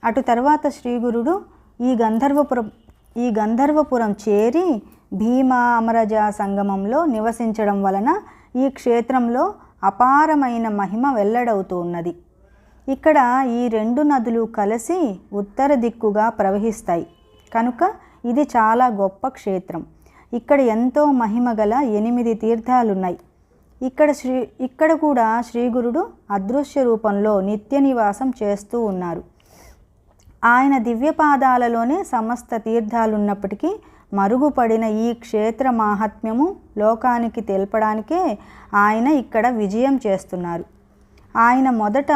అటు తర్వాత శ్రీగురుడు ఈ గంధర్వపురం చేరి భీమా అమరజ సంగమంలో నివసించడం వలన ఈ క్షేత్రంలో అపారమైన మహిమ వెల్లడవుతూ ఉన్నది. ఇక్కడ ఈ రెండు నదులు కలిసి ఉత్తర దిక్కుగా ప్రవహిస్తాయి కనుక ఇది చాలా గొప్ప క్షేత్రం. ఇక్కడ ఎంతో మహిమగల 8 తీర్థాలున్నాయి. ఇక్కడ కూడా శ్రీగురుడు అదృశ్య రూపంలో నిత్య నివాసం చేస్తూ ఉన్నారు. ఆయన దివ్యపాదాలలోనే సమస్త తీర్థాలున్నప్పటికీ మరుగుపడిన ఈ క్షేత్ర మాహాత్మ్యము లోకానికి తెలపడానికే ఆయన ఇక్కడ విజయం చేస్తున్నారు. ఆయన మొదట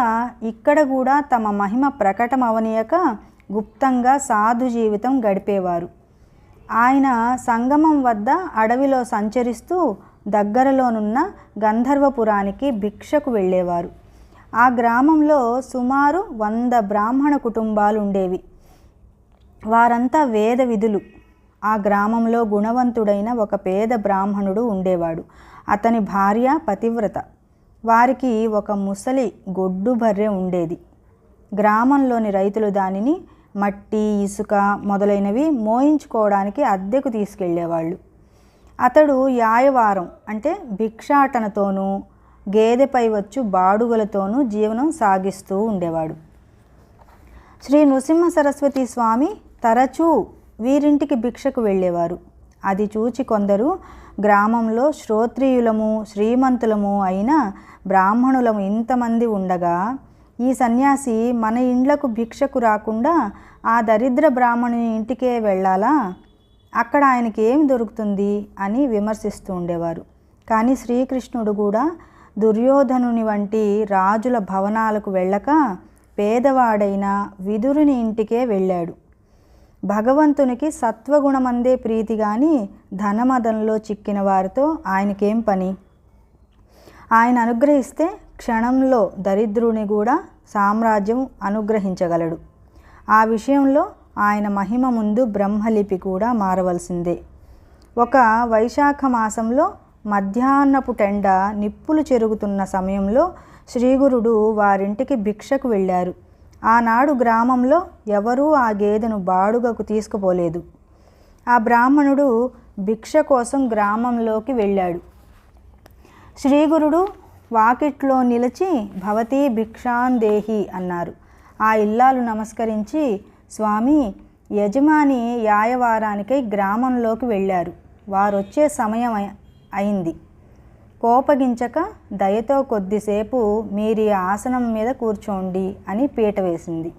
ఇక్కడ కూడా తమ మహిమ ప్రకటమవనీయక గుప్తంగా సాధు జీవితం గడిపేవారు. ఆయన సంగమం వద్ద అడవిలో సంచరిస్తూ దగ్గరలోనున్న గంధర్వపురానికి భిక్షకు వెళ్ళేవారు. ఆ గ్రామంలో సుమారు 100 బ్రాహ్మణ కుటుంబాలు ఉండేవి. వారంతా వేద విధులు. ఆ గ్రామంలో గుణవంతుడైన ఒక పేద బ్రాహ్మణుడు ఉండేవాడు. అతని భార్య పతివ్రత. వారికి ఒక ముసలి గొడ్డు బర్రె ఉండేది. గ్రామంలోని రైతులు దానిని మట్టి, ఇసుక మొదలైనవి మోయించుకోవడానికి అద్దెకు తీసుకెళ్లేవాళ్ళు. అతడు యాయవారం అంటే భిక్షాటనతోనూ గేదెపై వచ్చు బాడుగలతోనూ జీవనం సాగిస్తూ ఉండేవాడు. శ్రీ నృసింహ సరస్వతి స్వామి తరచూ వీరింటికి భిక్షకు వెళ్ళేవారు. అది చూచి కొందరు గ్రామంలో శ్రోత్రియులము శ్రీమంతులము అయిన బ్రాహ్మణులము ఇంతమంది ఉండగా ఈ సన్యాసి మన ఇండ్లకు భిక్షకు రాకుండా ఆ దరిద్ర బ్రాహ్మణుని ఇంటికే వెళ్ళాలా, అక్కడ ఆయనకి ఏమి దొరుకుతుంది అని విమర్శిస్తూ ఉండేవారు. కానీ శ్రీకృష్ణుడు కూడా దుర్యోధనుని వంటి రాజుల భవనాలకు వెళ్ళక పేదవాడైన విదురుని ఇంటికే వెళ్ళాడు. భగవంతునికి సత్వగుణమందే ప్రీతి కానీ ధనమదంలో చిక్కిన వారితో ఆయనకేం పని? ఆయన అనుగ్రహిస్తే క్షణంలో దరిద్రుని కూడా సామ్రాజ్యం అనుగ్రహించగలడు. ఆ విషయంలో ఆయన మహిమ ముందు బ్రహ్మలిపి కూడా మారవలసిందే. ఒక వైశాఖ మాసంలో మధ్యాహ్నపు టెండ నిప్పులు చెరుగుతున్న సమయంలో శ్రీగురుడు వారింటికి భిక్షకు వెళ్ళారు. ఆనాడు గ్రామంలో ఎవరూ ఆ గేదెను బాడుగకు తీసుకుపోలేదు. ఆ బ్రాహ్మణుడు భిక్ష కోసం గ్రామంలోకి వెళ్ళాడు. శ్రీగురుడు వాకిట్లో నిలిచి భవతీ భిక్షాందేహి అన్నారు. ఆ ఇల్లాలు నమస్కరించి, స్వామి, యజమాని యాయవారానికై గ్రామంలోకి వెళ్ళారు. వారొచ్చే సమయం అయింది. కోపగించక దయతో కొద్దిసేపు మీరీ ఆసనం మీద కూర్చోండి అని పీట వేసింది.